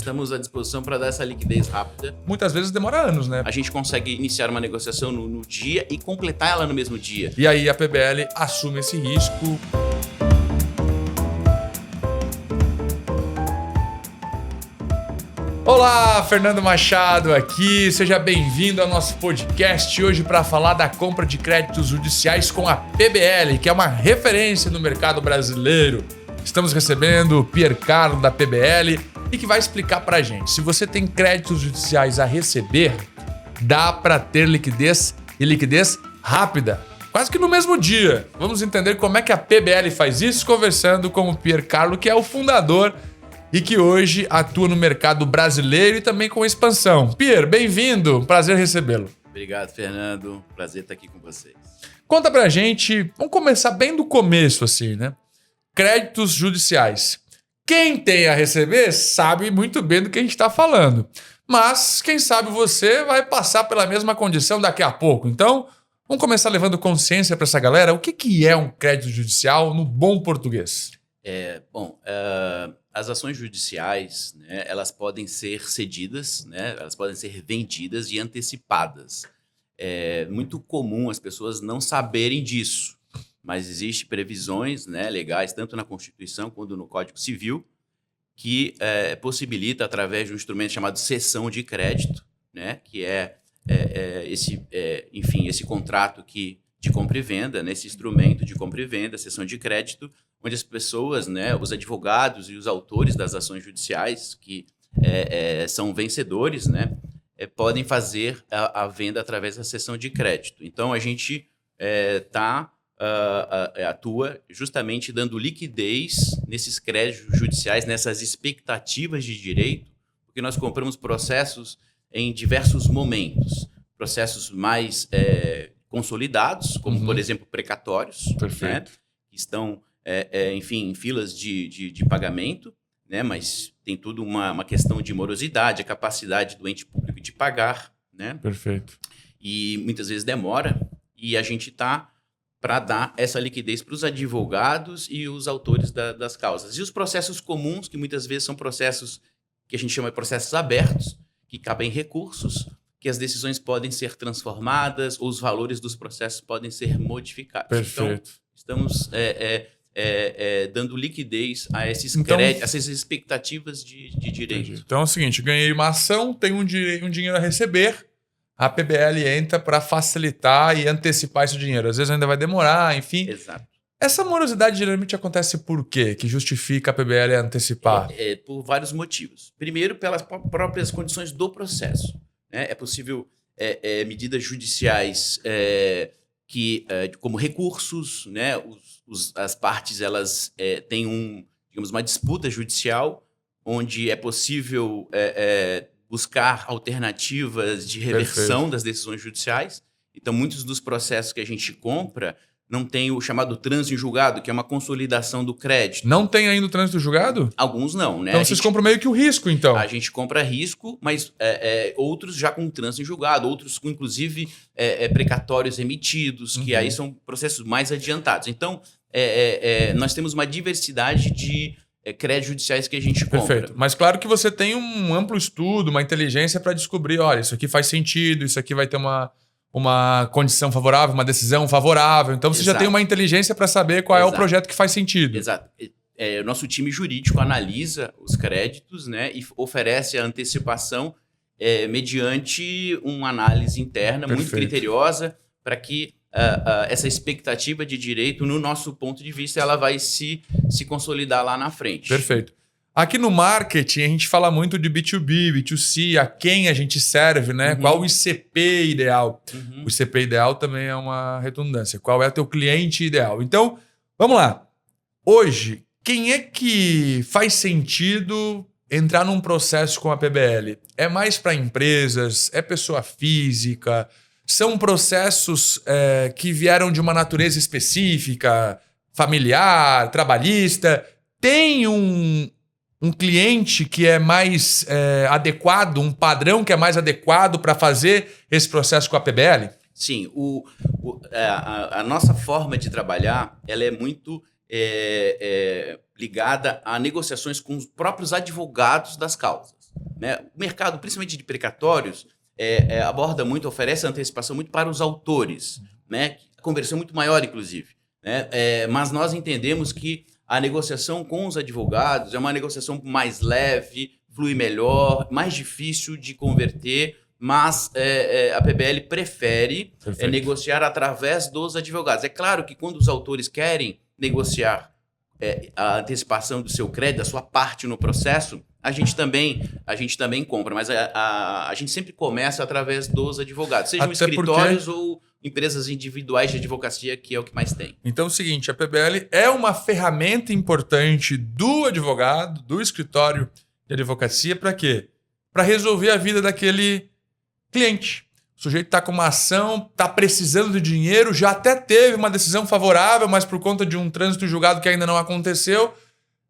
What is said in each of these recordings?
estamos à disposição para dar essa liquidez rápida. Muitas vezes demora anos, né? A gente consegue iniciar uma negociação no dia e completar ela no mesmo dia. E aí a PBL assume esse risco. Olá, Fernando Machado aqui, seja bem-vindo ao nosso podcast hoje para falar da compra de créditos judiciais com a PBL, que é uma referência no mercado brasileiro. Estamos recebendo o Piercarlo da PBL e que vai explicar para a gente. Se você tem créditos judiciais a receber, dá para ter liquidez e liquidez rápida, quase que no mesmo dia. Vamos entender como é que a PBL faz isso conversando com o Piercarlo, que é o fundador e que hoje atua no mercado brasileiro e também com expansão. Pier, bem-vindo, prazer recebê-lo. Obrigado, Fernando, prazer estar aqui com vocês. Conta pra gente, vamos começar bem do começo assim, né? Créditos judiciais. Quem tem a receber sabe muito bem do que a gente está falando, mas quem sabe você vai passar pela mesma condição daqui a pouco. Então, vamos começar levando consciência para essa galera. O que é um crédito judicial no bom português? As ações judiciais, né, elas podem ser cedidas, né, elas podem ser vendidas e antecipadas. É muito comum as pessoas não saberem disso, mas existem previsões, né, legais, tanto na Constituição quanto no Código Civil, que possibilita, através de um instrumento chamado cessão de crédito, né, que esse contrato de compra e venda, né, esse instrumento de compra e venda, cessão de crédito, onde as pessoas, né, os advogados e os autores das ações judiciais, que são vencedores, né, podem fazer a venda através da cessão de crédito. Então, a gente atua justamente dando liquidez nesses créditos judiciais, nessas expectativas de direito, porque nós compramos processos em diversos momentos. Processos mais consolidados, como, por exemplo, precatórios, né, que estão em filas de pagamento, né? Mas tem tudo uma questão de morosidade, a capacidade do ente público de pagar, né? Perfeito. E muitas vezes demora, e a gente está para dar essa liquidez para os advogados e os autores das causas. E os processos comuns, que muitas vezes são processos que a gente chama de processos abertos, que cabem recursos, que as decisões podem ser transformadas, ou os valores dos processos podem ser modificados. Perfeito. Então, estamos dando liquidez a esses créditos, essas expectativas de direito. Entendi. Então é o seguinte, ganhei uma ação, tenho um dinheiro a receber, a PBL entra para facilitar e antecipar esse dinheiro. Às vezes ainda vai demorar, enfim. Exato. Essa morosidade geralmente acontece por quê? Que justifica a PBL antecipar? Por vários motivos. Primeiro, pelas próprias condições do processo. Né? É possível medidas judiciais como recursos, né? As partes elas têm uma disputa judicial onde é possível buscar alternativas de reversão das decisões judiciais. Então, muitos dos processos que a gente compra não tem o chamado trânsito em julgado, que é uma consolidação do crédito. Não tem ainda o trânsito julgado? Alguns não, né? Então vocês compram meio que o risco, então. A gente compra risco, mas outros já com trânsito em julgado, outros com, inclusive, precatórios emitidos, que aí são processos mais adiantados. Então, nós temos uma diversidade de créditos judiciais que a gente compra. Perfeito. Mas claro que você tem um amplo estudo, uma inteligência para descobrir, olha, isso aqui faz sentido, isso aqui vai ter uma condição favorável, uma decisão favorável. Então você já tem uma inteligência para saber qual é o projeto que faz sentido. Exato. O nosso time jurídico analisa os créditos, né, e oferece a antecipação mediante uma análise interna muito criteriosa para que essa expectativa de direito, no nosso ponto de vista, ela vai se consolidar lá na frente. Perfeito. Aqui no marketing, a gente fala muito de B2B, B2C, a quem a gente serve, né? Qual o ICP ideal? O ICP ideal também é uma redundância. Qual é o teu cliente ideal? Então, vamos lá. Hoje, quem é que faz sentido entrar num processo com a PBL? É mais para empresas? É pessoa física? São processos que vieram de uma natureza específica, familiar, trabalhista? Tem um cliente que é mais adequado, um padrão que é mais adequado para fazer esse processo com a PBL? Sim, a nossa forma de trabalhar ela é muito ligada a negociações com os próprios advogados das causas. né? O mercado, principalmente de precatórios, aborda muito, oferece antecipação muito para os autores, né? A conversão é muito maior, inclusive, né? Mas nós entendemos que a negociação com os advogados é uma negociação mais leve, flui melhor, mais difícil de converter, mas a PBL prefere negociar através dos advogados. É claro que quando os autores querem negociar a antecipação do seu crédito, a sua parte no processo, a gente também compra, mas a gente sempre começa através dos advogados, sejam escritórios ou empresas individuais de advocacia, que é o que mais tem. Então é o seguinte, a PBL é uma ferramenta importante do advogado, do escritório de advocacia, para quê? Para resolver a vida daquele cliente. O sujeito está com uma ação, está precisando de dinheiro, já até teve uma decisão favorável, mas por conta de um trânsito julgado que ainda não aconteceu,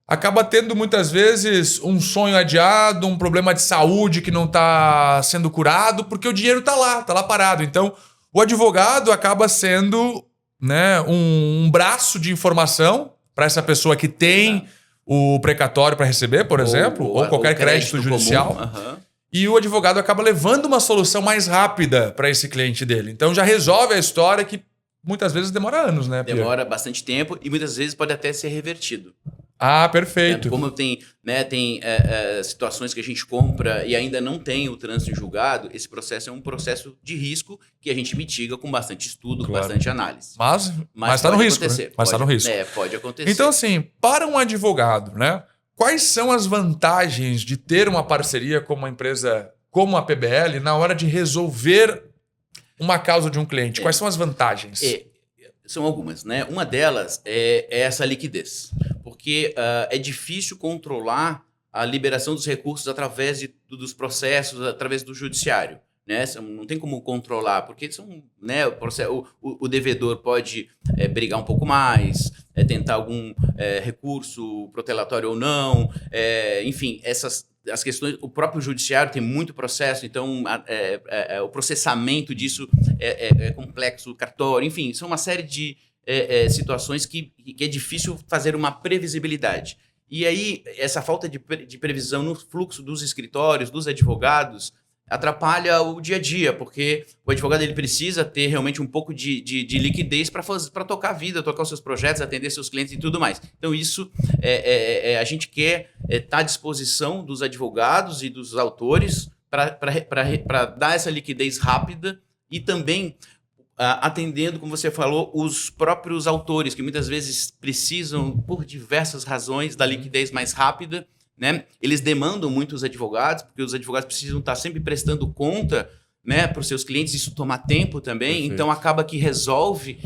acaba tendo muitas vezes um sonho adiado, um problema de saúde que não está sendo curado, porque o dinheiro está lá parado. Então, o advogado acaba sendo, né, um braço de informação para essa pessoa que tem o precatório para receber, por exemplo, ou qualquer crédito judicial. E o advogado acaba levando uma solução mais rápida para esse cliente dele. Então já resolve a história que muitas vezes demora anos, né, Pierre? Demora bastante tempo e muitas vezes pode até ser revertido. Ah, perfeito. Como tem situações que a gente compra e ainda não tem o trânsito em julgado, esse processo é um processo de risco que a gente mitiga com bastante estudo, com bastante análise. Mas está no risco, né? Mas está no risco. Pode acontecer. Então, assim, para um advogado, né? Quais são as vantagens de ter uma parceria com uma empresa como a PBL na hora de resolver uma causa de um cliente? Quais são as vantagens? São algumas, né? Uma delas é essa liquidez, porque é difícil controlar a liberação dos recursos através dos processos, através do judiciário, né? Não tem como controlar, porque o devedor pode brigar um pouco mais, tentar algum recurso protelatório ou não, enfim, as questões, o próprio judiciário tem muito processo, então o processamento disso é complexo, cartório, enfim, são uma série de situações que é difícil fazer uma previsibilidade. E aí, essa falta de previsão no fluxo dos escritórios, dos advogados, atrapalha o dia a dia, porque o advogado ele precisa ter realmente um pouco de liquidez para tocar a vida, tocar os seus projetos, atender seus clientes e tudo mais. Então isso a gente quer estar à disposição dos advogados e dos autores para dar essa liquidez rápida e também atendendo, como você falou, os próprios autores, que muitas vezes precisam, por diversas razões, da liquidez mais rápida, né? Eles demandam muito os advogados, porque os advogados precisam estar sempre prestando conta, né, para os seus clientes, isso toma tempo também. Perfeito. Então acaba que resolve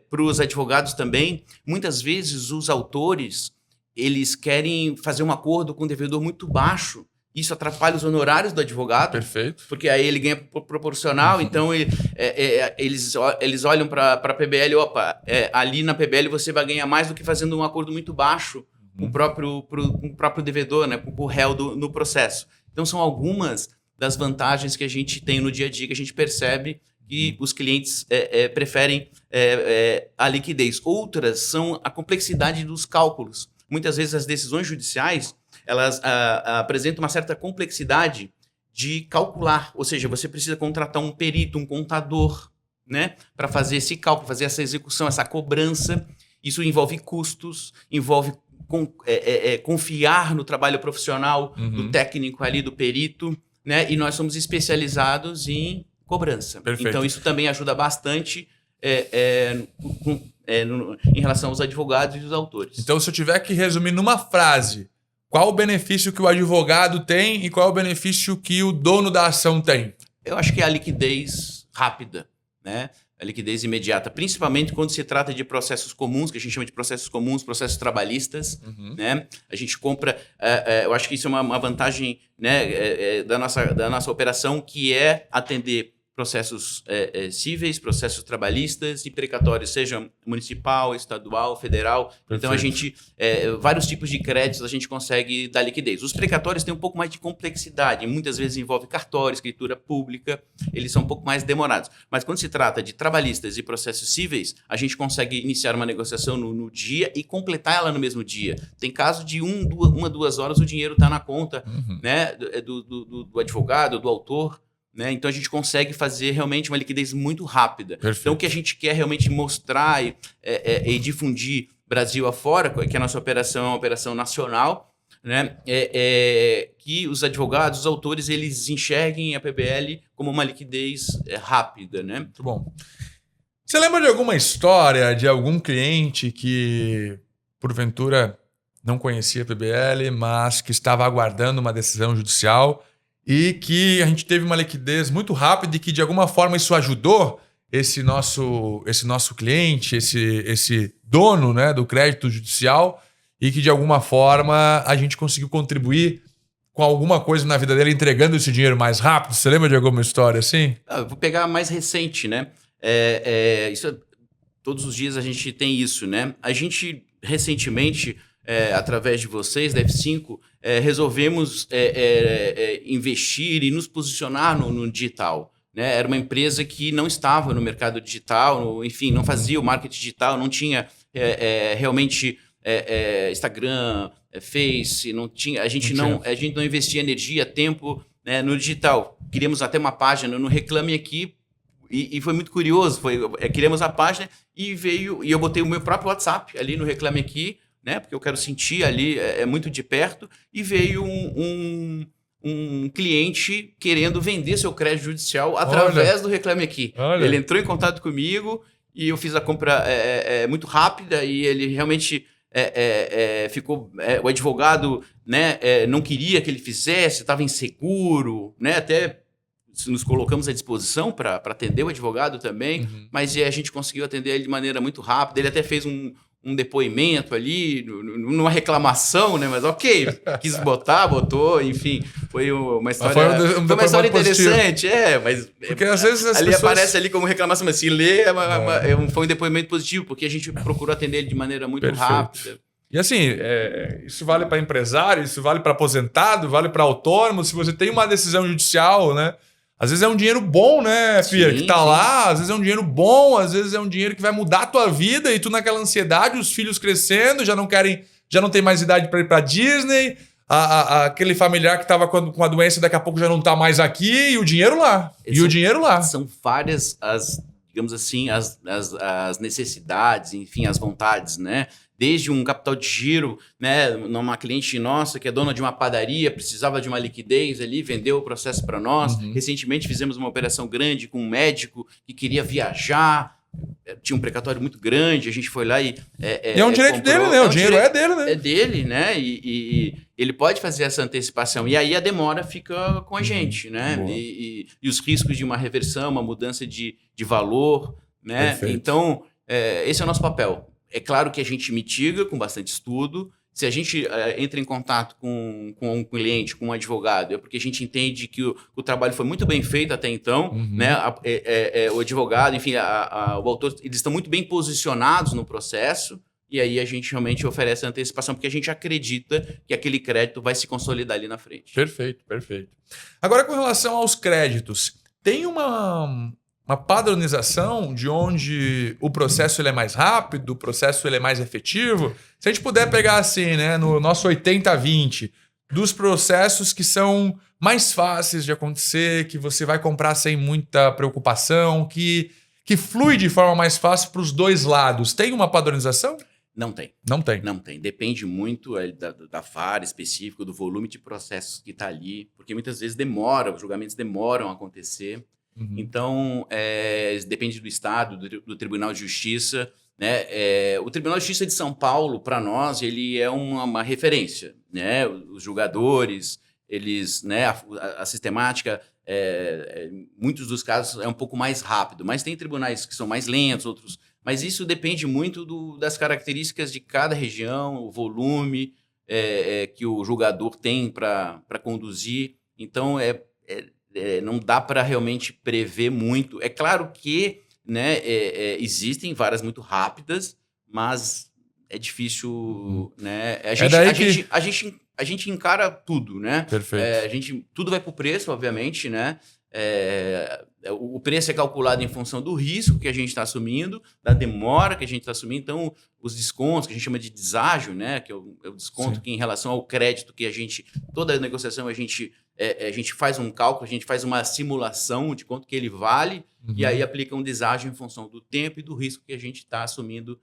para os advogados também. Muitas vezes os autores eles querem fazer um acordo com um devedor muito baixo. Isso atrapalha os honorários do advogado. Perfeito. Porque aí ele ganha proporcional, então eles olham para a PBL, ali na PBL você vai ganhar mais do que fazendo um acordo muito baixo com o próprio devedor, né, com o réu no processo. Então são algumas das vantagens que a gente tem no dia a dia, que a gente percebe que os clientes preferem a liquidez. Outras são a complexidade dos cálculos. Muitas vezes as decisões judiciais elas apresentam uma certa complexidade de calcular, ou seja, você precisa contratar um perito, um contador, né, para fazer esse cálculo, fazer essa execução, essa cobrança. Isso envolve custos, envolve confiar no trabalho profissional do técnico ali, do perito, né? E nós somos especializados em cobrança. Perfeito. Então isso também ajuda bastante em relação aos advogados e os autores. Então, se eu tiver que resumir numa frase, qual o benefício que o advogado tem e qual o benefício que o dono da ação tem? Eu acho que é a liquidez rápida, né? A liquidez imediata, principalmente quando se trata de processos comuns, que a gente chama de processos comuns, processos trabalhistas, né? A gente compra, eu acho que isso é uma vantagem, né, da nossa operação, que é atender processos cíveis, processos trabalhistas e precatórios, seja municipal, estadual, federal. Perfeito. Então, a gente, vários tipos de créditos a gente consegue dar liquidez. Os precatórios têm um pouco mais de complexidade, muitas vezes envolve cartório, escritura pública, eles são um pouco mais demorados. Mas quando se trata de trabalhistas e processos cíveis, a gente consegue iniciar uma negociação no dia e completar ela no mesmo dia. Tem caso de 2 horas o dinheiro está na conta, né, do advogado, do autor. Né? Então, a gente consegue fazer realmente uma liquidez muito rápida. Perfeito. Então, o que a gente quer realmente mostrar e difundir Brasil afora, que a nossa operação é uma operação nacional, né? Que os advogados, os autores, eles enxerguem a PBL como uma liquidez rápida. Né? Muito bom. Você lembra de alguma história de algum cliente que, porventura, não conhecia a PBL, mas que estava aguardando uma decisão judicial e que a gente teve uma liquidez muito rápida e que, de alguma forma, isso ajudou esse nosso cliente, esse dono, né, do crédito judicial, e que, de alguma forma, a gente conseguiu contribuir com alguma coisa na vida dele, entregando esse dinheiro mais rápido? Você lembra de alguma história assim? Eu vou pegar a mais recente, né? Todos os dias a gente tem isso, né? A gente, recentemente, através de vocês, da F5, resolvemos investir e nos posicionar no digital. Né? Era uma empresa que não estava no mercado digital, enfim, não fazia o marketing digital, não tinha realmente Instagram, Face, não tinha, a gente não investia energia, tempo, né, no digital. Queríamos até uma página no Reclame Aqui, e foi muito curioso. Criamos a página e eu botei o meu próprio WhatsApp ali no Reclame Aqui, né? Porque eu quero sentir ali, muito de perto, e veio um cliente querendo vender seu crédito judicial através do Reclame Aqui. Ele entrou em contato comigo e eu fiz a compra muito rápida e ele realmente ficou... o advogado, né, não queria que ele fizesse, estava inseguro, né? Até nos colocamos à disposição para atender o advogado também, mas a gente conseguiu atender ele de maneira muito rápida. Ele até fez um depoimento ali, numa reclamação, né? Mas ok, quis botou, enfim, foi uma história, foi uma história interessante, mas porque às vezes as ali pessoas... aparece ali como reclamação, mas se lê, foi um depoimento positivo, porque a gente procurou atender ele de maneira muito rápida. E assim, isso vale para empresário, isso vale para aposentado, vale para autônomo. Se você tem uma decisão judicial, né? Às vezes é um dinheiro bom, né, Fia? Que tá lá, às vezes é um dinheiro bom, às vezes é um dinheiro que vai mudar a tua vida e tu naquela ansiedade, os filhos crescendo, já não tem mais idade para ir pra Disney, aquele familiar que tava com a doença daqui a pouco já não tá mais aqui, e o dinheiro lá. São várias digamos assim, as necessidades, enfim, as vontades, né? Desde um capital de giro, né, numa cliente nossa que é dona de uma padaria, precisava de uma liquidez ali, vendeu o processo para nós. Recentemente fizemos uma operação grande com um médico que queria viajar, tinha um precatório muito grande, a gente foi lá e é um direito dele, né? O dinheiro é dele, né? É dele, né? E ele pode fazer essa antecipação. E aí a demora fica com a gente, né? E os riscos de uma reversão, uma mudança de valor, né? Perfeito. Então, esse é o nosso papel. É claro que a gente mitiga com bastante estudo. Se a gente entra em contato com um cliente, com um advogado, é porque a gente entende que o trabalho foi muito bem feito até então, né? O advogado, enfim, o autor, eles estão muito bem posicionados no processo, e aí a gente realmente oferece a antecipação, porque a gente acredita que aquele crédito vai se consolidar ali na frente. Perfeito, perfeito. Agora, com relação aos créditos, tem uma padronização de onde o processo ele é mais rápido, o processo ele é mais efetivo? Se a gente puder pegar assim, né, no nosso 80-20, dos processos que são mais fáceis de acontecer, que você vai comprar sem muita preocupação, que flui de forma mais fácil para os dois lados, tem uma padronização? Não tem. Não tem? Não tem. Depende muito da FAR específico, do volume de processos que está ali, porque muitas vezes os julgamentos demoram a acontecer. Então, depende do Estado, do Tribunal de Justiça, né? O Tribunal de Justiça de São Paulo, para nós, ele é uma referência, né? Os julgadores, eles, né? A sistemática, muitos dos casos é um pouco mais rápido, mas tem tribunais que são mais lentos, outros... Mas isso depende muito das características de cada região, o volume que o julgador tem para conduzir. Então, não dá para realmente prever muito. É claro que, né, existem varas muito rápidas, mas é difícil, né? A gente encara tudo, né? Perfeito. Tudo vai para o preço, obviamente, né? O preço é calculado em função do risco que a gente está assumindo, da demora que a gente está assumindo. Então, os descontos, que a gente chama de deságio, né? Que é o desconto Sim. que, em relação ao crédito que toda a negociação, a gente faz um cálculo, a gente faz uma simulação de quanto que ele vale, e aí aplica um deságio em função do tempo e do risco que a gente está assumindo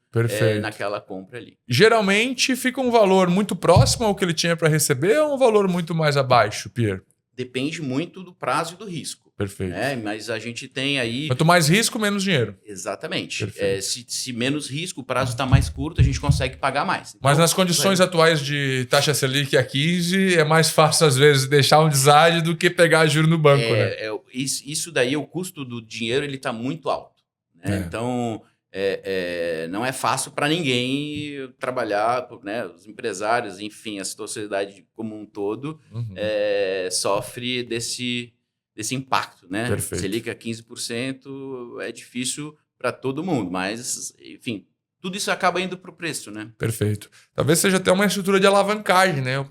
naquela compra ali. Geralmente fica um valor muito próximo ao que ele tinha para receber ou um valor muito mais abaixo, Pierre? Depende muito do prazo e do risco. Perfeito. Né? Mas a gente tem aí... Quanto mais risco, menos dinheiro. Exatamente. Se menos risco, o prazo está mais curto, a gente consegue pagar mais. Então, mas nas condições atuais de taxa Selic a 15, é mais fácil, às vezes, deixar um deságio do que pegar juro no banco, né? Isso daí, o custo do dinheiro, ele está muito alto. Né? Então, não é fácil para ninguém trabalhar, né? Os empresários, enfim, a sociedade como um todo sofre desse impacto, né? Perfeito. Selic a 15% é difícil para todo mundo, mas, enfim, tudo isso acaba indo para o preço, né? Perfeito. Talvez seja até uma estrutura de alavancagem, né? O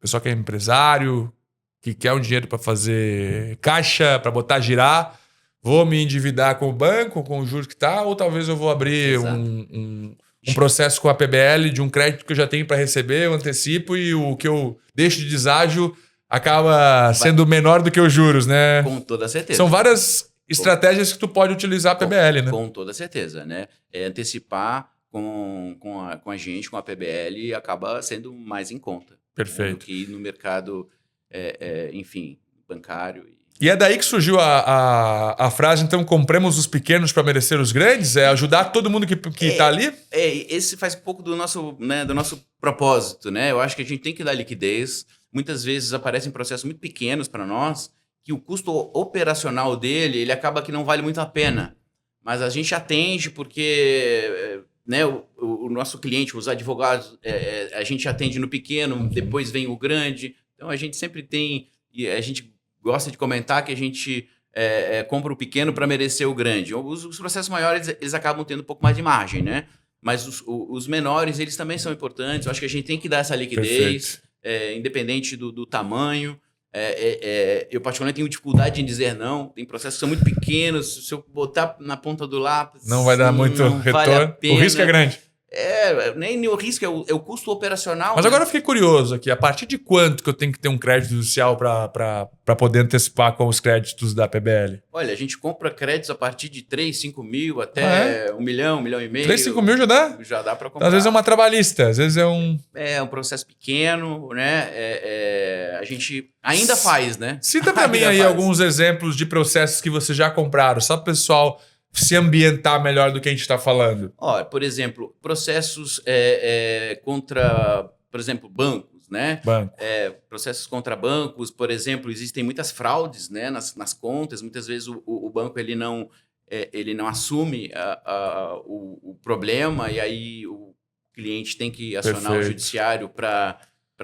pessoal que é empresário, que quer um dinheiro para fazer caixa, para botar girar, vou me endividar com o banco, com o juros que está, ou talvez eu vou abrir um processo com a PBL de um crédito que eu já tenho para receber, eu antecipo, e o que eu deixo de deságio acaba sendo menor do que os juros, né? Com toda certeza. São várias estratégias que tu pode utilizar a PBL, né? Com toda certeza, né? Antecipar com a gente, com a PBL, acaba sendo mais em conta. Perfeito. Né? Do que no mercado, enfim, bancário. E é daí que surgiu a frase, então, compremos os pequenos para merecer os grandes? É ajudar todo mundo que está ali? Esse faz um pouco do nosso propósito, né? Eu acho que a gente tem que dar liquidez. Muitas vezes aparecem processos muito pequenos para nós, que o custo operacional dele, ele acaba que não vale muito a pena. Mas a gente atende porque, né, o nosso cliente, os advogados, a gente atende no pequeno, depois vem o grande. Então a gente sempre tem, e a gente gosta de comentar que a gente compra o pequeno para merecer o grande. Os processos maiores, eles acabam tendo um pouco mais de margem, né? Mas os menores, eles também são importantes. Eu acho que a gente tem que dar essa liquidez, independente do tamanho. Eu particularmente tenho dificuldade em dizer não. Tem processos que são muito pequenos. Se eu botar na ponta do lápis, não vai dar muito retorno. Vale a pena. O risco é grande. Nem o risco, é o custo operacional. Mas agora eu fiquei curioso aqui. A partir de quanto que eu tenho que ter um crédito judicial para poder antecipar com os créditos da PBL? Olha, a gente compra créditos a partir de 3, 5 mil até 1 milhão, 1 milhão e meio. 3, 5 mil já dá? Já dá para comprar. Então, às vezes é uma trabalhista, às vezes é um... É um processo pequeno, né? A gente ainda faz, né? Cita para mim aí alguns exemplos de processos que vocês já compraram, só para o pessoal se ambientar melhor do que a gente está falando. Olha, por exemplo, processos contra, por exemplo, bancos, né? Processos contra bancos, por exemplo, existem muitas fraudes, né, nas contas. Muitas vezes o banco ele não assume o problema, e aí o cliente tem que acionar o judiciário para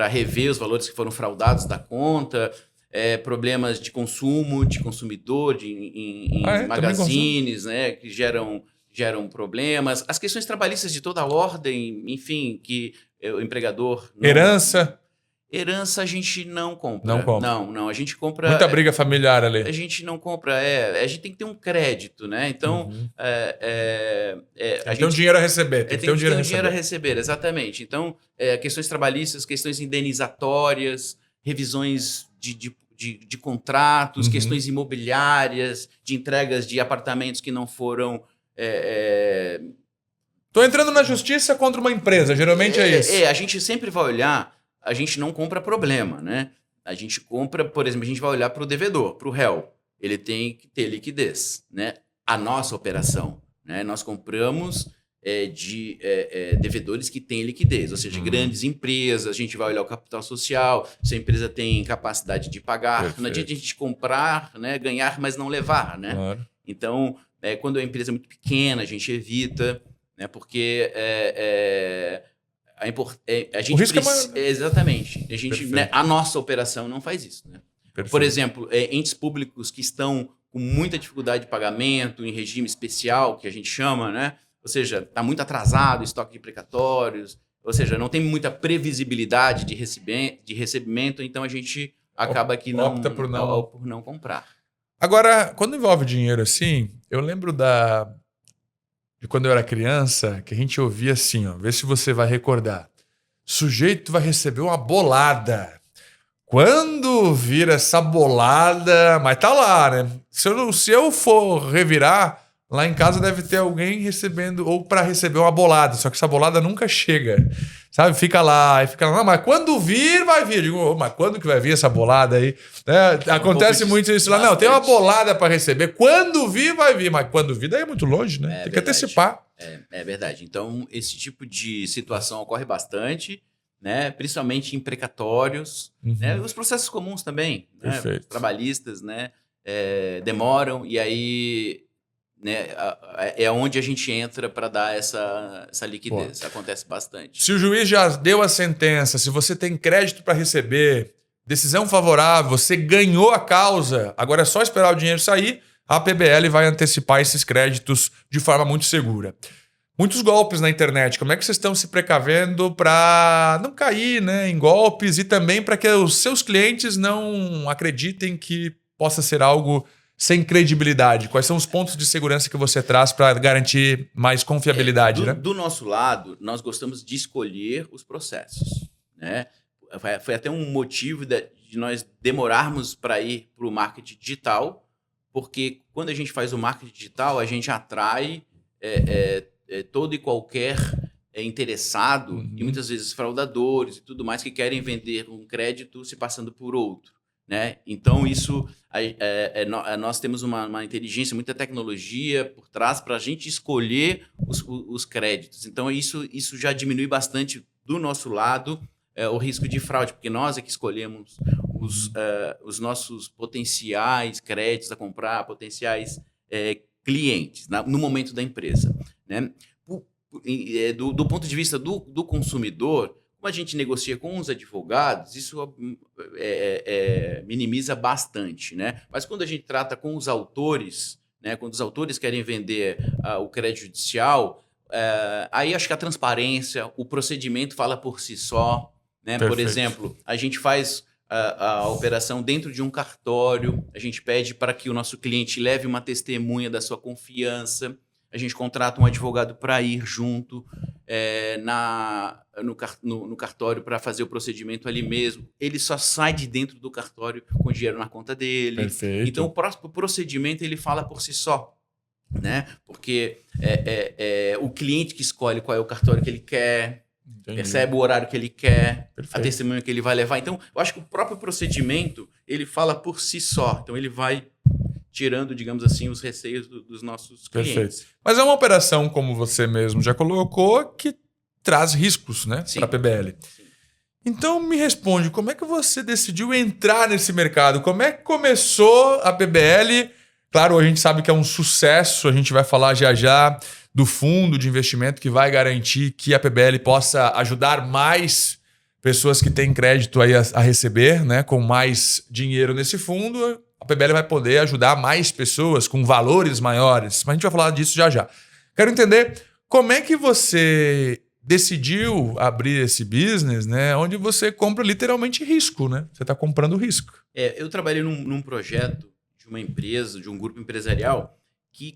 rever os valores que foram fraudados da conta. Problemas de consumo, de consumidor, em magazines, né, que geram problemas. As questões trabalhistas de toda a ordem, enfim, que o empregador... Herança a gente não compra. Não compra. Não, a gente compra... Muita briga familiar ali. A gente não compra, a gente tem que ter um crédito, né? Então... tem um dinheiro a receber. Tem que ter um dinheiro a receber, exatamente. Então, questões trabalhistas, questões indenizatórias, revisões de contratos, questões imobiliárias, de entregas de apartamentos que não foram... Estou entrando na justiça contra uma empresa, geralmente é isso. A gente sempre vai olhar, a gente não compra problema, né? A gente compra, por exemplo, a gente vai olhar para o devedor, para o réu. Ele tem que ter liquidez, né? A nossa operação, né? Nós compramos de devedores que têm liquidez, ou seja, grandes empresas. A gente vai olhar o capital social, se a empresa tem capacidade de pagar. Perfeito. Não adianta a gente comprar, né? Ganhar, mas não levar, né? Claro. Então, quando a empresa é muito pequena, a gente evita, né? Porque a gente o risco é maior. Exatamente. A nossa operação não faz isso, né? Perfeito. Por exemplo, entes públicos que estão com muita dificuldade de pagamento, em regime especial, que a gente chama, né? Ou seja, está muito atrasado o estoque de precatórios, ou seja, não tem muita previsibilidade de recebimento, então a gente acaba que opta por não comprar. Agora, quando envolve dinheiro assim, eu lembro de quando eu era criança, que a gente ouvia assim, ó, vê se você vai recordar. Sujeito vai receber uma bolada. Quando vir essa bolada... Mas tá lá, né? Se eu for revirar, lá em casa deve ter alguém recebendo, ou para receber uma bolada, só que essa bolada nunca chega. Sabe? Fica lá, não, mas quando vir, vai vir. Eu digo, mas quando que vai vir essa bolada aí? Acontece muito isso lá. Não, tem uma bolada para receber. Quando vir, vai vir. Mas quando vir, daí é muito longe, né? Tem que antecipar. É verdade. Então, esse tipo de situação ocorre bastante, né? Principalmente em precatórios, né? Os processos comuns também, né? Os trabalhistas, né? Demoram e aí, né? É onde a gente entra para dar essa liquidez. Pô. Acontece bastante. Se o juiz já deu a sentença, se você tem crédito para receber, decisão favorável, você ganhou a causa, agora é só esperar o dinheiro sair, a PBL vai antecipar esses créditos de forma muito segura. Muitos golpes na internet. Como é que vocês estão se precavendo para não cair, né, em golpes e também para que os seus clientes não acreditem que possa ser algo sem credibilidade? Quais são os pontos de segurança que você traz para garantir mais confiabilidade? Né? Do nosso lado, nós gostamos de escolher os processos, né? Foi até um motivo de nós demorarmos para ir para o marketing digital, porque quando a gente faz o marketing digital, a gente atrai todo e qualquer interessado, e muitas vezes fraudadores e tudo mais, que querem vender um crédito se passando por outro, né? Então, isso nós temos uma inteligência, muita tecnologia por trás para a gente escolher os créditos. Então, isso já diminui bastante do nosso lado o risco de fraude, porque nós é que escolhemos os nossos potenciais créditos a comprar, potenciais clientes no momento da empresa, né? Do ponto de vista do consumidor, como a gente negocia com os advogados, isso minimiza bastante, né? Mas quando a gente trata com os autores, né, quando os autores querem vender o crédito judicial, aí acho que a transparência, o procedimento fala por si só, né? Por exemplo, a gente faz a operação dentro de um cartório, a gente pede para que o nosso cliente leve uma testemunha da sua confiança, a gente contrata um advogado para ir junto no cartório para fazer o procedimento ali mesmo. Ele só sai de dentro do cartório com o dinheiro na conta dele. Perfeito. Então, o próximo procedimento ele fala por si só, né? Porque o cliente que escolhe qual é o cartório que ele quer, percebe o horário que ele quer, a testemunha que ele vai levar. Então, eu acho que o próprio procedimento ele fala por si só. Então, ele vai tirando, digamos assim, os receios dos nossos clientes. Perfeito. Mas é uma operação, como você mesmo já colocou, que traz riscos, né, para a PBL. Sim. Então, me responde, como é que você decidiu entrar nesse mercado? Como é que começou a PBL? Claro, a gente sabe que é um sucesso, a gente vai falar já do fundo de investimento que vai garantir que a PBL possa ajudar mais pessoas que têm crédito aí a receber, né, com mais dinheiro nesse fundo. A PBL vai poder ajudar mais pessoas com valores maiores. Mas a gente vai falar disso já. Quero entender como é que você decidiu abrir esse business, né, onde você compra literalmente risco, né? Você está comprando risco. Eu trabalhei num projeto de uma empresa, de um grupo empresarial, que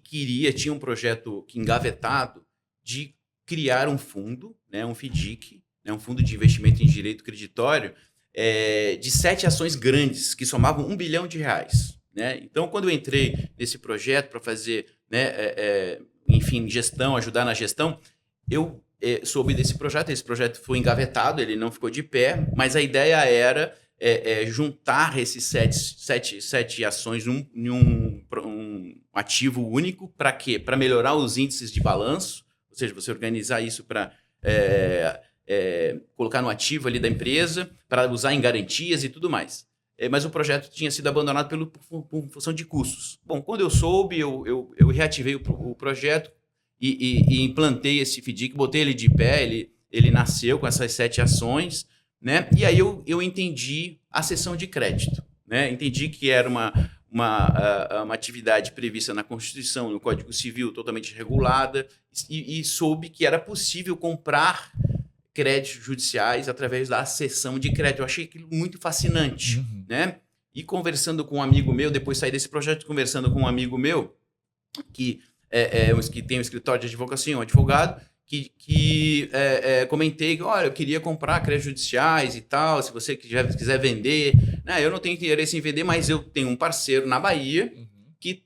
tinha um projeto engavetado de criar um fundo, né, um FDIC, né, um fundo de investimento em direito creditório, de 7 ações grandes, que somavam R$1 bilhão. Né? Então, quando eu entrei nesse projeto para fazer, né, enfim, gestão, ajudar na gestão, eu soube desse projeto. Esse projeto foi engavetado, ele não ficou de pé, mas a ideia era juntar esses sete ações em um ativo único. Para quê? Para melhorar os índices de balanço, ou seja, você organizar isso para colocar no ativo ali da empresa, para usar em garantias e tudo mais. Mas o projeto tinha sido abandonado por função de custos. Bom, quando eu soube, eu reativei o projeto e implantei esse FDIC, botei ele de pé, ele nasceu com essas 7 ações, né? E aí eu entendi a cessão de crédito. né? Entendi que era uma atividade prevista na Constituição, no Código Civil, totalmente regulada, e soube que era possível comprar créditos judiciais através da cessão de crédito. Eu achei aquilo muito fascinante, né? E conversando com um amigo meu, depois saí desse projeto, conversando com um amigo meu, que tem um escritório de advocacia, um advogado, que comentei que, olha, eu queria comprar créditos judiciais e tal, se você quiser vender. Eu não tenho interesse em vender, mas eu tenho um parceiro na Bahia que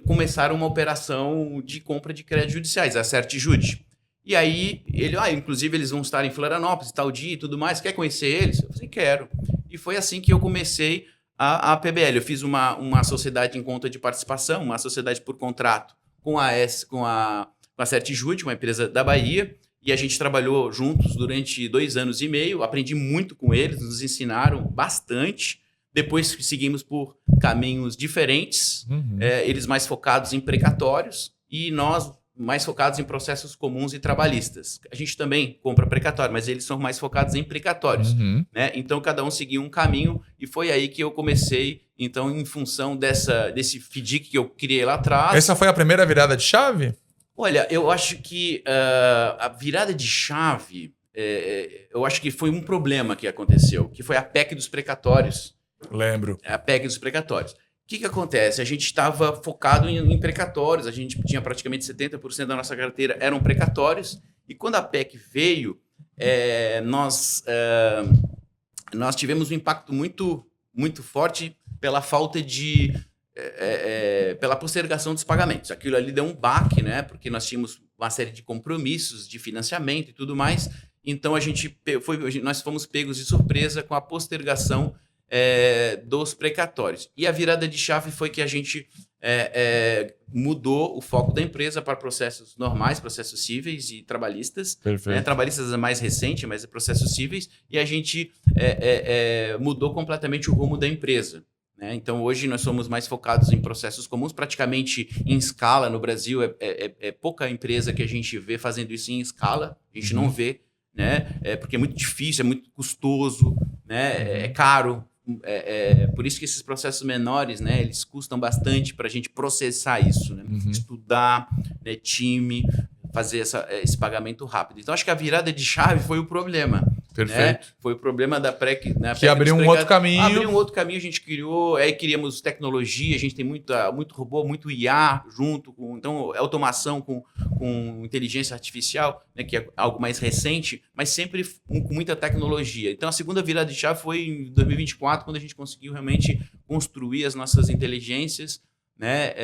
começaram uma operação de compra de créditos judiciais, a Certjude. E aí, inclusive eles vão estar em Florianópolis, tal dia e tudo mais, quer conhecer eles? Eu falei, quero. E foi assim que eu comecei a PBL. Eu fiz uma sociedade em conta de participação, uma sociedade por contrato com a Certjude, uma empresa da Bahia, e a gente trabalhou juntos durante 2 anos e meio, aprendi muito com eles, nos ensinaram bastante. Depois seguimos por caminhos diferentes, eles mais focados em precatórios e nós mais focados em processos comuns e trabalhistas. A gente também compra precatório, mas eles são mais focados em precatórios. Né? Então, cada um seguiu um caminho e foi aí que eu comecei, então, em função desse FDIC que eu criei lá atrás. Essa foi a primeira virada de chave? Olha, eu acho que a virada de chave, eu acho que foi um problema que aconteceu, que foi a PEC dos precatórios. Lembro. A PEC dos precatórios. O que acontece? A gente estava focado em precatórios, a gente tinha praticamente 70% da nossa carteira eram precatórios, e quando a PEC veio, nós tivemos um impacto muito, muito forte pela falta de... pela postergação dos pagamentos. Aquilo ali deu um baque, né? Porque nós tínhamos uma série de compromissos de financiamento e tudo mais, então nós fomos pegos de surpresa com a postergação dos precatórios. E a virada de chave foi que a gente mudou o foco da empresa para processos normais, processos cíveis e trabalhistas. Perfeito. Trabalhistas é mais recente, mas é processos cíveis. E a gente mudou completamente o rumo da empresa. Né? Então, hoje nós somos mais focados em processos comuns, praticamente em escala no Brasil. É pouca empresa que a gente vê fazendo isso em escala. A gente não vê, né? Porque é muito difícil, é muito custoso, né? É caro. Por isso que esses processos menores, né, eles custam bastante para a gente processar isso, né? Estudar, né, time, fazer esse pagamento rápido. Então, acho que a virada de chave foi o problema. Perfeito. Né? Foi o problema da PEC. Né? Que abriu um outro caminho. Abriu um outro caminho, a gente criou, aí queríamos tecnologia, a gente tem muito robô, muito IA junto, então automação com inteligência artificial, né, que é algo mais recente, mas sempre com muita tecnologia. Então a segunda virada de chave foi em 2024, quando a gente conseguiu realmente construir as nossas inteligências, né,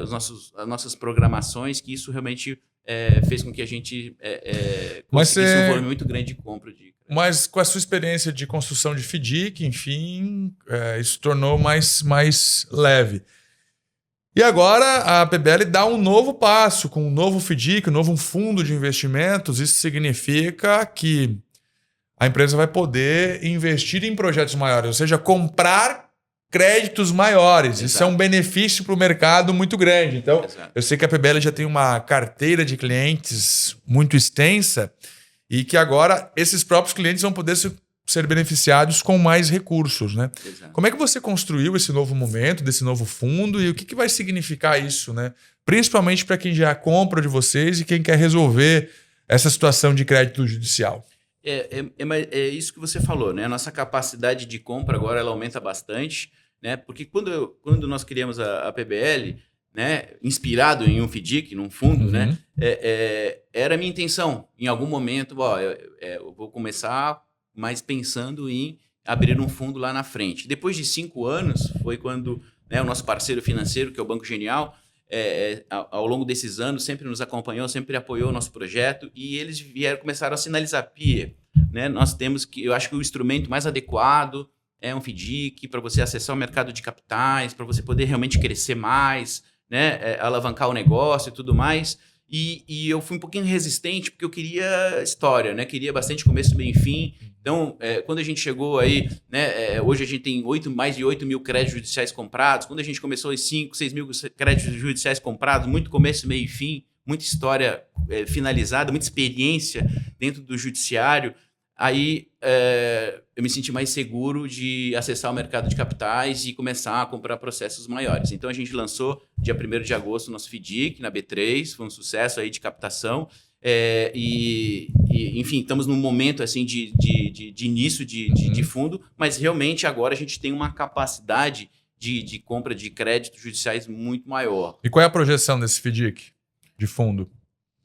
as nossas programações, que isso realmente fez com que a gente conseguisse um volume muito grande de compra de... Mas com a sua experiência de construção de FDIC, enfim, isso tornou mais leve. E agora a PBL dá um novo passo, com um novo FDIC, um novo fundo de investimentos. Isso significa que a empresa vai poder investir em projetos maiores, ou seja, comprar créditos maiores. Exato. Isso é um benefício para o mercado muito grande. Então, exato, eu sei que a PBL já tem uma carteira de clientes muito extensa, e que agora esses próprios clientes vão poder ser beneficiados com mais recursos, né? Exato. Como é que você construiu esse novo momento, desse novo fundo, e o que vai significar isso, né? Principalmente para quem já compra de vocês e quem quer resolver essa situação de crédito judicial. É isso que você falou, né? A nossa capacidade de compra agora ela aumenta bastante, né? Porque quando nós criamos a PBL, né, inspirado em um FDIC, num fundo, né, era a minha intenção. Em algum momento, eu vou começar, mas pensando em abrir um fundo lá na frente. Depois de 5 anos, foi quando, né, o nosso parceiro financeiro, que é o Banco Genial, ao longo desses anos, sempre nos acompanhou, sempre apoiou o nosso projeto, e eles começaram a sinalizar, Pia, né, nós temos que, eu acho que o instrumento mais adequado é um FDIC, para você acessar o mercado de capitais, para você poder realmente crescer mais, né, alavancar o negócio e tudo mais. E eu fui um pouquinho resistente porque eu queria história, né? Queria bastante começo, meio e fim. Então, quando a gente chegou aí, né, hoje a gente tem mais de 8 mil créditos judiciais comprados. Quando a gente começou, os 5, 6 mil créditos judiciais comprados, muito começo, meio e fim, muita história finalizada, muita experiência dentro do judiciário. aí eu me senti mais seguro de acessar o mercado de capitais e começar a comprar processos maiores. Então, a gente lançou, dia 1º de agosto, o nosso FDIC na B3, foi um sucesso aí de captação. Enfim, estamos num momento assim de início de fundo, mas realmente agora a gente tem uma capacidade de compra de créditos judiciais muito maior. E qual é a projeção desse FDIC de fundo?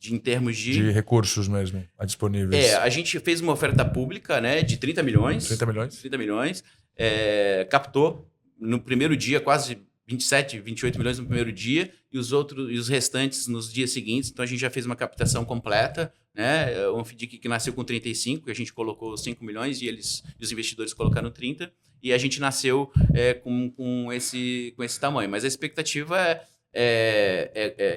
Em termos de recursos mesmo disponíveis. A gente fez uma oferta pública, né, de 30 milhões. 30 milhões? 30 milhões. Captou no primeiro dia quase 27, 28 milhões no primeiro dia e os restantes nos dias seguintes. Então, a gente já fez uma captação completa, né? Um FDIC que nasceu com 35, a gente colocou 5 milhões e os investidores colocaram 30. E a gente nasceu com esse tamanho. Mas a expectativa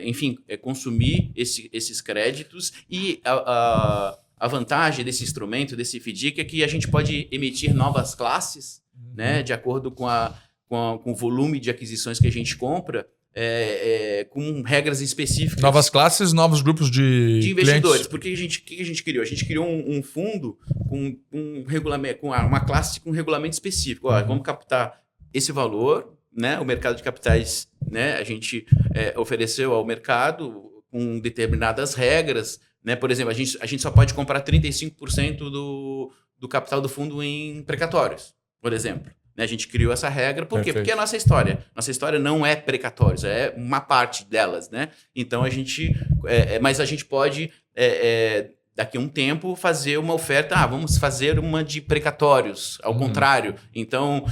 enfim, consumir esses créditos e a vantagem desse instrumento, desse FDIC, é que a gente pode emitir novas classes, né, de acordo com o volume de aquisições que a gente compra, com regras específicas. Novas classes, novos grupos de investidores. clientes. Porque que a gente criou? A gente criou um fundo com um regulamento, com uma classe com um regulamento específico. Vamos captar esse valor, né? O mercado de capitais, né? A gente ofereceu ao mercado com determinadas regras, né? Por exemplo, a gente só pode comprar 35% do capital do fundo em precatórios, por exemplo. A gente criou essa regra, por quê? Perfeito. Porque a nossa história não é precatórios, é uma parte delas, né? Então mas a gente pode, daqui a um tempo, fazer uma oferta, vamos fazer uma de precatórios, ao contrário. Então,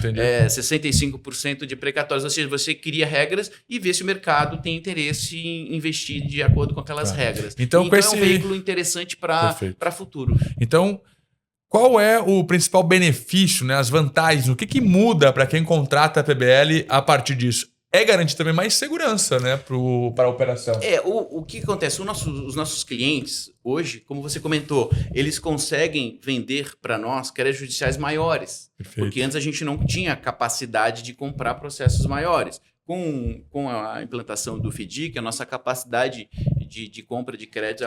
65% de precatórios, ou seja, você cria regras e vê se o mercado tem interesse em investir de acordo com aquelas regras. Então é um veículo interessante para futuro. Então, qual é o principal benefício, né, as vantagens, o que muda para quem contrata a PBL a partir disso? É garantir também mais segurança, né, para a operação. O que acontece? Os nossos clientes, hoje, como você comentou, eles conseguem vender para nós créditos judiciais maiores. Perfeito. Porque antes a gente não tinha capacidade de comprar processos maiores. Com a implantação do FDIC, a nossa capacidade de compra de crédito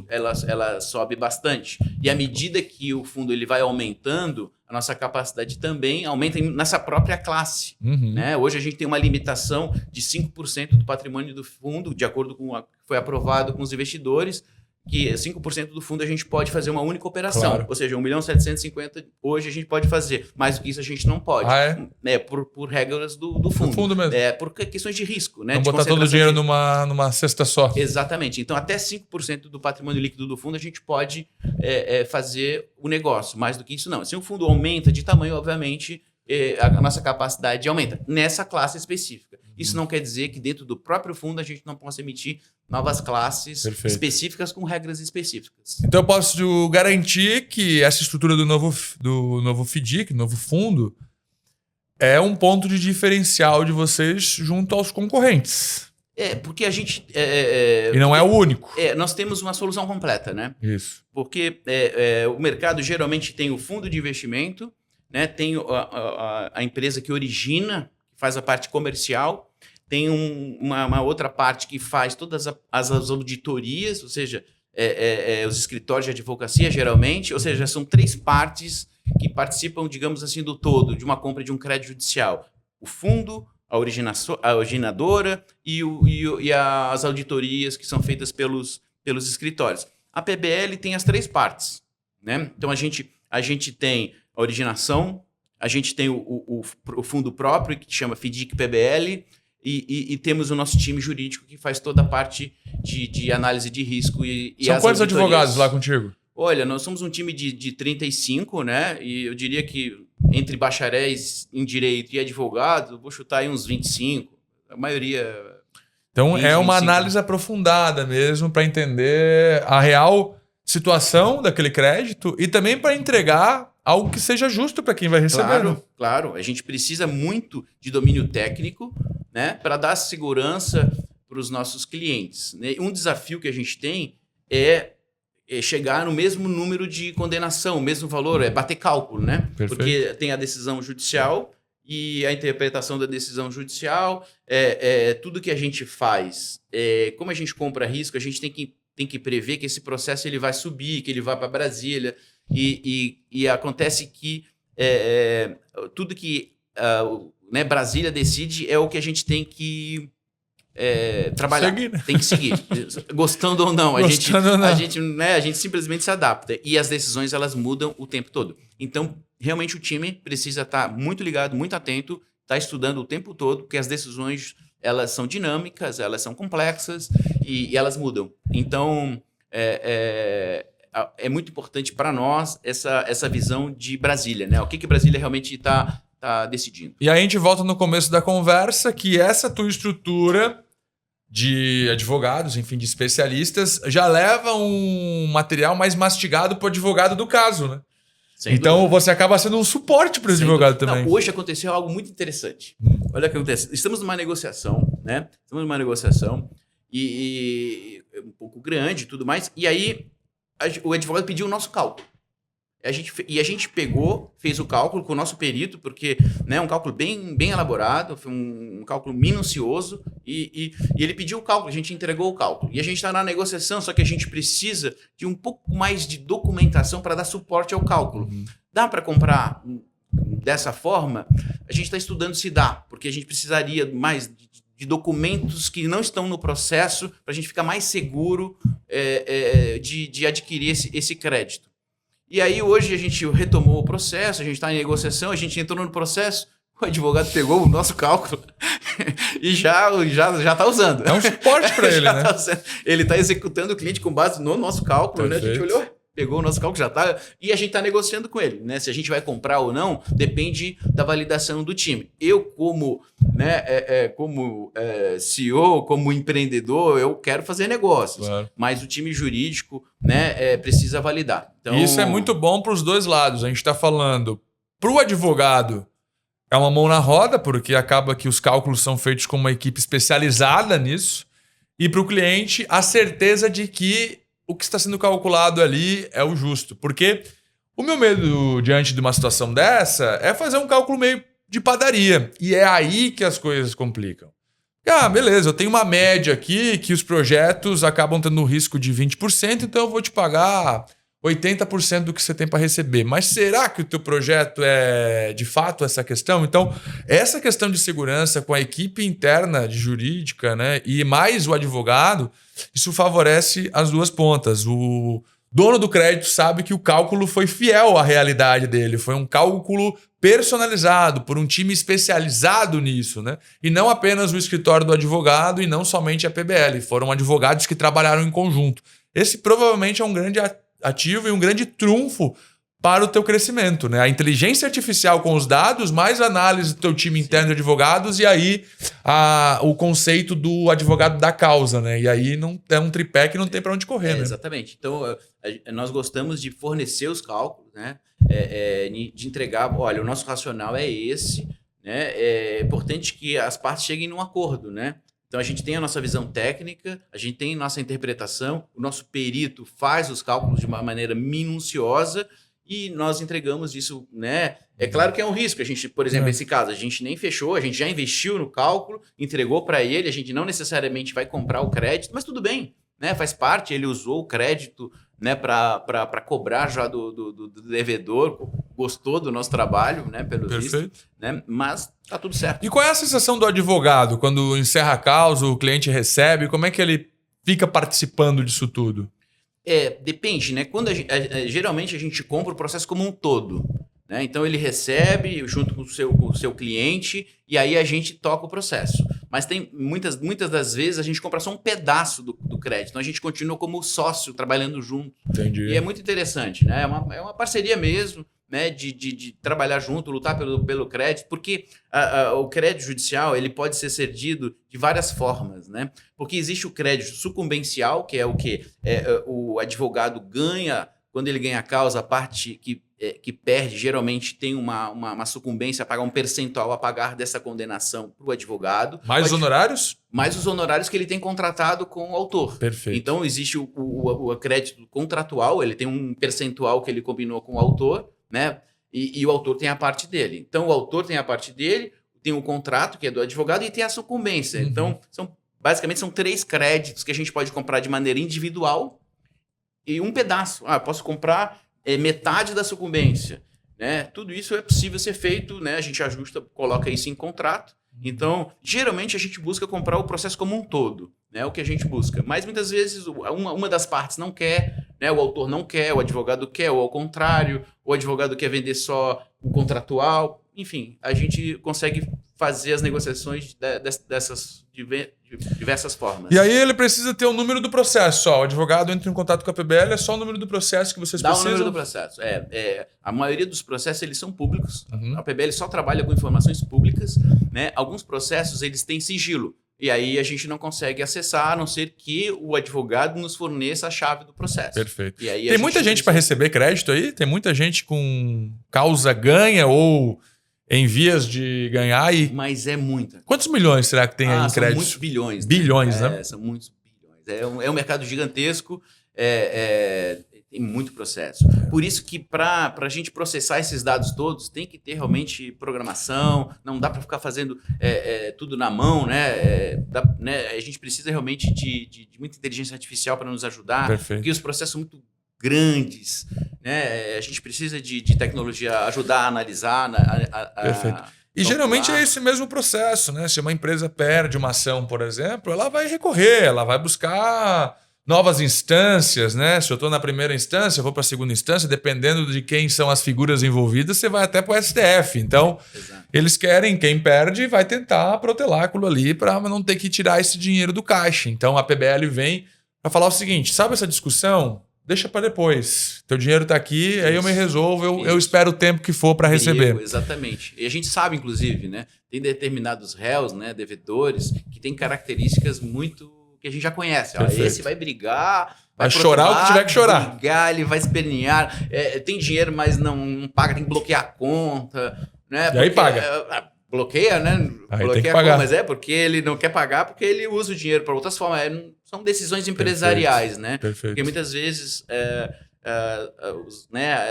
ela sobe bastante. E à medida que o fundo ele vai aumentando, a nossa capacidade também aumenta nessa própria classe. Né? Hoje a gente tem uma limitação de 5% do patrimônio do fundo, de acordo com o que foi aprovado com os investidores, que 5% do fundo a gente pode fazer uma única operação. Claro. Ou seja, 1.750.000 hoje a gente pode fazer. Mais do que isso a gente não pode. Por regras do fundo. Do fundo mesmo. Por questões de risco. Né? Não de botar todo o dinheiro numa cesta só. Exatamente. Então, até 5% do patrimônio líquido do fundo a gente pode fazer o negócio. Mais do que isso, não. Se o fundo aumenta de tamanho, obviamente, a nossa capacidade aumenta. Nessa classe específica. Isso não quer dizer que dentro do próprio fundo a gente não possa emitir novas classes específicas com regras específicas. Então eu posso garantir que essa estrutura do novo FDIC, do novo fundo, é um ponto de diferencial de vocês junto aos concorrentes. Porque a gente... E não é o único. Nós temos uma solução completa, né? Isso. Porque o mercado geralmente tem o fundo de investimento, né? Tem a empresa que origina, faz a parte comercial, tem uma outra parte que faz todas as auditorias, ou seja, os escritórios de advocacia, geralmente, ou seja, são 3 partes que participam, digamos assim, do todo, de uma compra de um crédito judicial. O fundo, a originadora e as auditorias que são feitas pelos escritórios. A PBL tem as 3 partes, né? Então, a gente tem a originação, a gente tem o fundo próprio, que chama FDIC PBL, e temos o nosso time jurídico, que faz toda a parte de análise de risco e São quantos advogados lá contigo? Olha, nós somos um time de 35, né? E eu diria que entre bacharéis em direito e advogado, vou chutar aí uns 25. A maioria... Então, é uma análise aprofundada mesmo para entender a real situação daquele crédito e também para entregar algo que seja justo para quem vai receber. Claro. A gente precisa muito de domínio técnico, né, para dar segurança para os nossos clientes. Né? Um desafio que a gente tem é chegar no mesmo número de condenação, o mesmo valor, bater cálculo, né? Perfeito. Porque tem a decisão judicial e a interpretação da decisão judicial, tudo que a gente faz. Como a gente compra risco, a gente tem que prever que esse processo ele vai subir, que ele vai para Brasília. e acontece que tudo que né, Brasília decide é o que a gente tem que trabalhar, seguir, né? tem que seguir, gostando ou não. A gente simplesmente se adapta e as decisões elas mudam o tempo todo. Então, realmente o time precisa estar muito ligado, muito atento, estar estudando o tempo todo, porque as decisões elas são dinâmicas, elas são complexas e elas mudam. Então, é muito importante para nós essa visão de Brasília, né? O que Brasília realmente está decidindo. E aí a gente volta no começo da conversa que essa tua estrutura de advogados, enfim, de especialistas, já leva um material mais mastigado para o advogado do caso, né? Então você acaba sendo um suporte para o advogado também. Não, hoje aconteceu algo muito interessante. Olha o que acontece. Estamos numa negociação, né? Estamos numa negociação e um pouco grande e tudo mais. E aí o advogado pediu o nosso cálculo. A gente pegou, fez o cálculo com o nosso perito, porque é um cálculo bem elaborado, foi um cálculo minucioso, e ele pediu o cálculo, a gente entregou o cálculo. E a gente está na negociação, só que a gente precisa de um pouco mais de documentação para dar suporte ao cálculo. Dá para comprar dessa forma? A gente está estudando se dá, porque a gente precisaria mais de documentos que não estão no processo para a gente ficar mais seguro de adquirir esse crédito. E aí hoje a gente retomou o processo, a gente está em negociação, a gente entrou no processo, o advogado pegou o nosso cálculo e já está usando. É um suporte para ele, né? Ele está executando o cliente com base no nosso cálculo, né? A gente olhou, pegou o nosso cálculo, já está, e a gente está negociando com ele, né? Se a gente vai comprar ou não, depende da validação do time. Eu, como CEO, como empreendedor, eu quero fazer negócios, claro. Mas o time jurídico, né, precisa validar. Então, isso é muito bom para os dois lados. A gente está falando para o advogado, é uma mão na roda, porque acaba que os cálculos são feitos com uma equipe especializada nisso, e para o cliente, a certeza de que o que está sendo calculado ali é o justo. Porque o meu medo diante de uma situação dessa é fazer um cálculo meio de padaria. E é aí que as coisas complicam. Beleza, eu tenho uma média aqui que os projetos acabam tendo um risco de 20%, então eu vou te pagar 80% do que você tem para receber. Mas será que o teu projeto é de fato essa questão? Então, essa questão de segurança com a equipe interna de jurídica, né, e mais o advogado, isso favorece as duas pontas. O dono do crédito sabe que o cálculo foi fiel à realidade dele, foi um cálculo personalizado por um time especializado nisso, né? E não apenas o escritório do advogado e não somente a PBL, foram advogados que trabalharam em conjunto. Esse provavelmente é um grande ativo e um grande trunfo para o teu crescimento, né? A inteligência artificial com os dados, mais análise do teu time interno de advogados e aí o conceito do advogado da causa, né? E aí não é um tripé que não tem para onde correr, né? Exatamente. Então, nós gostamos de fornecer os cálculos, né? De entregar, olha, o nosso racional é esse, né? É importante que as partes cheguem num acordo, né? Então, a gente tem a nossa visão técnica, a gente tem a nossa interpretação, o nosso perito faz os cálculos de uma maneira minuciosa e nós entregamos isso, né? É claro que é um risco. A gente, por exemplo, nesse caso, a gente nem fechou, a gente já investiu no cálculo, entregou para ele, a gente não necessariamente vai comprar o crédito, mas tudo bem, né? Faz parte, ele usou o crédito, né, para cobrar já do devedor, gostou do nosso trabalho, né, pelo visto, né? Mas tá tudo certo. E qual é a sensação do advogado quando encerra a causa, o cliente recebe, como é que ele fica participando disso tudo? Depende, né? Quando geralmente a gente compra o processo como um todo, né? Então ele recebe junto com o seu cliente e aí a gente toca o processo. Mas tem muitas das vezes a gente compra só um pedaço do crédito. Então a gente continua como sócio trabalhando junto. Entendi. E é muito interessante, né? É uma parceria mesmo, né? De trabalhar junto, lutar pelo crédito, porque o crédito judicial ele pode ser cedido de várias formas, né? Porque existe o crédito sucumbencial, que é o que o advogado ganha quando ele ganha a causa, a parte que perde geralmente tem uma sucumbência a pagar um percentual a pagar dessa condenação para o advogado. Mais os honorários? Mais os honorários que ele tem contratado com o autor. Perfeito. Então existe o crédito contratual, ele tem um percentual que ele combinou com o autor, né? E o autor tem a parte dele. Então o autor tem a parte dele, tem o contrato que é do advogado e tem a sucumbência. Uhum. Então basicamente são 3 créditos que a gente pode comprar de maneira individual e um pedaço. Posso comprar metade da sucumbência. Né? Tudo isso é possível ser feito, né? A gente ajusta, coloca isso em contrato. Então, geralmente a gente busca comprar o processo como um todo, né? O que a gente busca. Mas muitas vezes uma das partes não quer, né? O autor não quer, o advogado quer, ou ao contrário, o advogado quer vender só o contratual. Enfim, a gente consegue fazer as negociações dessas diversas formas. E aí ele precisa ter o número do processo. Ó, o advogado entra em contato com a PBL, é só o número do processo que vocês precisam? Dá o número do processo. A maioria dos processos eles são públicos. Uhum. A PBL só trabalha com informações públicas. Né? Alguns processos eles têm sigilo. E aí a gente não consegue acessar, a não ser que o advogado nos forneça a chave do processo. Perfeito. E aí tem muita gente para receber crédito aí? Tem muita gente com causa ganha ou em vias de ganhar? Mas é muita. Quantos milhões será que tem aí em crédito? São muitos bilhões. Bilhões, né? São muitos bilhões. É um mercado gigantesco. Tem muito processo. Por isso que para a gente processar esses dados todos, tem que ter realmente programação, não dá para ficar fazendo tudo na mão, né? A gente precisa realmente de muita inteligência artificial para nos ajudar, Perfeito. porque os processos são muito grandes, né? A gente precisa de tecnologia ajudar a analisar. Perfeito. E geralmente é esse mesmo processo, né? Se uma empresa perde uma ação, por exemplo, ela vai recorrer, ela vai buscar novas instâncias, né? Se eu estou na primeira instância, eu vou para a segunda instância, dependendo de quem são as figuras envolvidas, você vai até para o STF. Então, eles querem, quem perde vai tentar protelar aquilo ali para não ter que tirar esse dinheiro do caixa. Então, a PBL vem para falar o seguinte, sabe essa discussão? Deixa para depois. Teu dinheiro está aqui, aí eu me resolvo, eu espero o tempo que for para receber. Exatamente. E a gente sabe, inclusive, né? Tem determinados réus, né, devedores, que têm características muito que a gente já conhece. Ó, esse vai brigar, vai chorar o que tiver que chorar. Brigar, ele vai espernear. Tem dinheiro, mas não paga, tem que bloquear a conta. Né? E aí paga. Bloqueia, né? Aí bloqueia tem que pagar. Mas porque ele não quer pagar, porque ele usa o dinheiro para outras formas. São decisões empresariais, né? Perfeito. Porque muitas vezes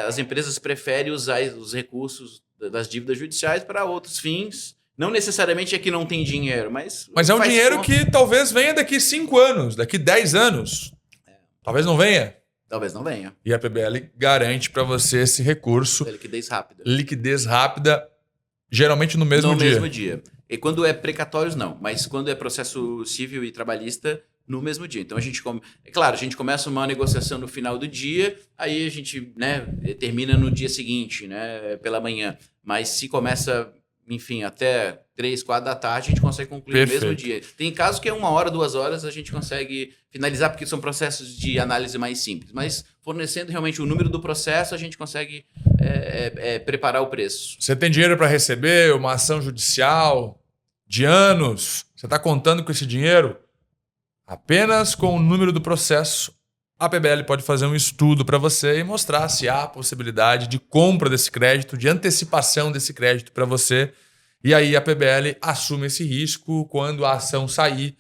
as empresas preferem usar os recursos das dívidas judiciais para outros fins. Não necessariamente é que não tem dinheiro, mas é um dinheiro que talvez venha daqui 5 anos, daqui 10 anos. Talvez não venha. Talvez não venha. E a PBL garante para você esse recurso. Liquidez rápida. Liquidez rápida, geralmente no mesmo dia. No mesmo dia. E quando é precatórios, não. Mas quando é processo civil e trabalhista, no mesmo dia. Então, a gente começa uma negociação no final do dia, aí a gente, né, termina no dia seguinte, né, pela manhã. Mas se começa, enfim, até 3, 4 da tarde, a gente consegue concluir no mesmo dia. Tem casos que é 1 hora, 2 horas, a gente consegue finalizar, porque são processos de análise mais simples. Mas fornecendo realmente o número do processo, a gente consegue preparar o preço. Você tem dinheiro para receber uma ação judicial de anos? Você está contando com esse dinheiro? Apenas com o número do processo, a PBL pode fazer um estudo para você e mostrar se há possibilidade de compra desse crédito, de antecipação desse crédito para você. E aí a PBL assume esse risco quando a ação sair.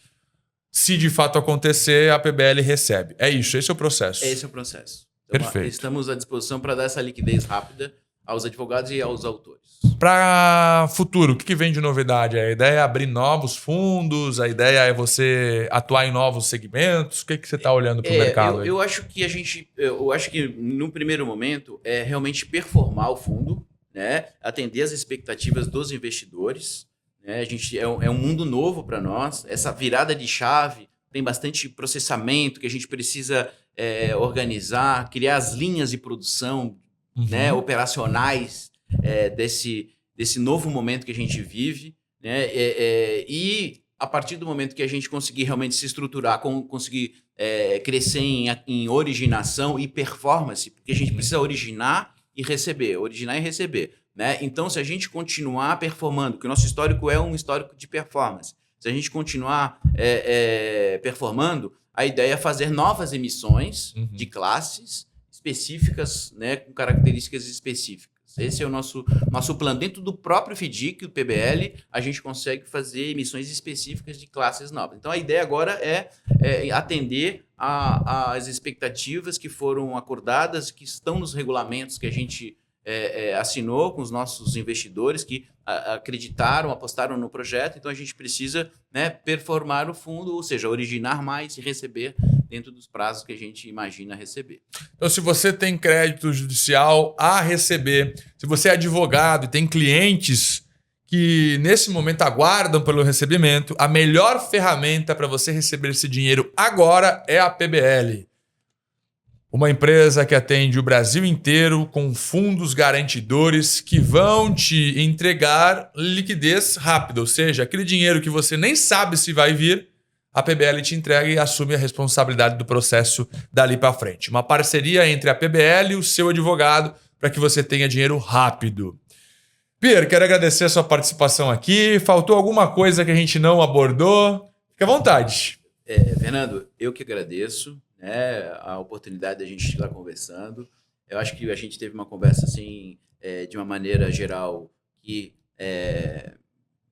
Se de fato acontecer, a PBL recebe. É isso, esse é o processo. Esse é o processo. Então, perfeito. Estamos à disposição para dar essa liquidez rápida aos advogados e aos autores. Para futuro, o que vem de novidade? A ideia é abrir novos fundos? A ideia é você atuar em novos segmentos? O que você está olhando para o mercado? Eu acho que no primeiro momento é realmente performar o fundo, né? Atender as expectativas dos investidores. Né? A gente é um mundo novo para nós. Essa virada de chave tem bastante processamento que a gente precisa organizar, criar as linhas de produção, né, operacionais desse novo momento que a gente vive, né, e a partir do momento que a gente conseguir realmente se estruturar, conseguir crescer em originação e performance, porque a gente precisa originar e receber, né? Então, se a gente continuar performando, que o nosso histórico é um histórico de performance, se a gente continuar performando, a ideia é fazer novas emissões de classes específicas, né, com características específicas. Esse é o nosso plano. Dentro do próprio FDIC, do PBL, a gente consegue fazer emissões específicas de classes novas. Então, a ideia agora é atender às expectativas que foram acordadas, que estão nos regulamentos que a gente assinou com os nossos investidores que acreditaram, apostaram no projeto, então a gente precisa, né, performar o fundo, ou seja, originar mais e receber dentro dos prazos que a gente imagina receber. Então, se você tem crédito judicial a receber, se você é advogado e tem clientes que nesse momento aguardam pelo recebimento, a melhor ferramenta para você receber esse dinheiro agora é a PBL. Uma empresa que atende o Brasil inteiro com fundos garantidores que vão te entregar liquidez rápida, ou seja, aquele dinheiro que você nem sabe se vai vir, a PBL te entrega e assume a responsabilidade do processo dali para frente. Uma parceria entre a PBL e o seu advogado para que você tenha dinheiro rápido. Pierre, quero agradecer a sua participação aqui. Faltou alguma coisa que a gente não abordou? Fique à vontade. Fernando, eu que agradeço, né, a oportunidade de a gente estar conversando. Eu acho que a gente teve uma conversa assim, de uma maneira geral que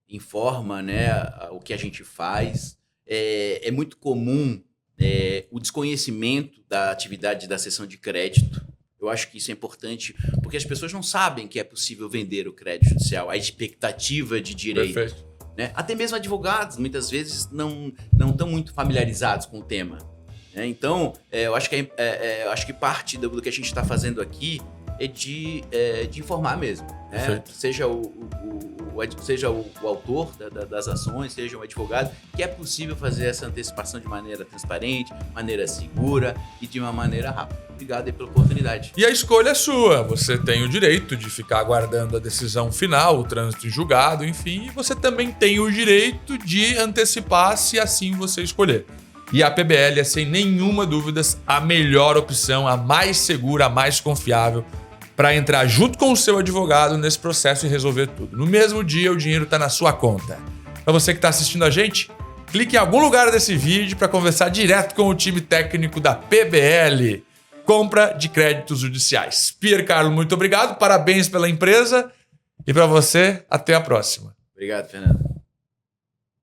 informa, né, o que a gente faz. É muito comum o desconhecimento da atividade da cessão de crédito. Eu acho que isso é importante, porque as pessoas não sabem que é possível vender o crédito judicial, a expectativa de direito. Perfeito. Né? Até mesmo advogados, muitas vezes, não estão muito familiarizados com o tema. Né? Então, eu acho que parte do que a gente está fazendo aqui é de informar mesmo. Né? Seja o autor das ações, seja um advogado, que é possível fazer essa antecipação de maneira transparente, maneira segura e de uma maneira rápida. Obrigado aí pela oportunidade. E a escolha é sua. Você tem o direito de ficar aguardando a decisão final, o trânsito em julgado, enfim. E você também tem o direito de antecipar se assim você escolher. E a PBL é, sem nenhuma dúvida, a melhor opção, a mais segura, a mais confiável para entrar junto com o seu advogado nesse processo e resolver tudo. No mesmo dia, o dinheiro está na sua conta. Para você que está assistindo a gente, clique em algum lugar desse vídeo para conversar direto com o time técnico da PBL. Compra de créditos judiciais. Pierre Carlo, muito obrigado. Parabéns pela empresa. E para você, até a próxima. Obrigado, Fernando.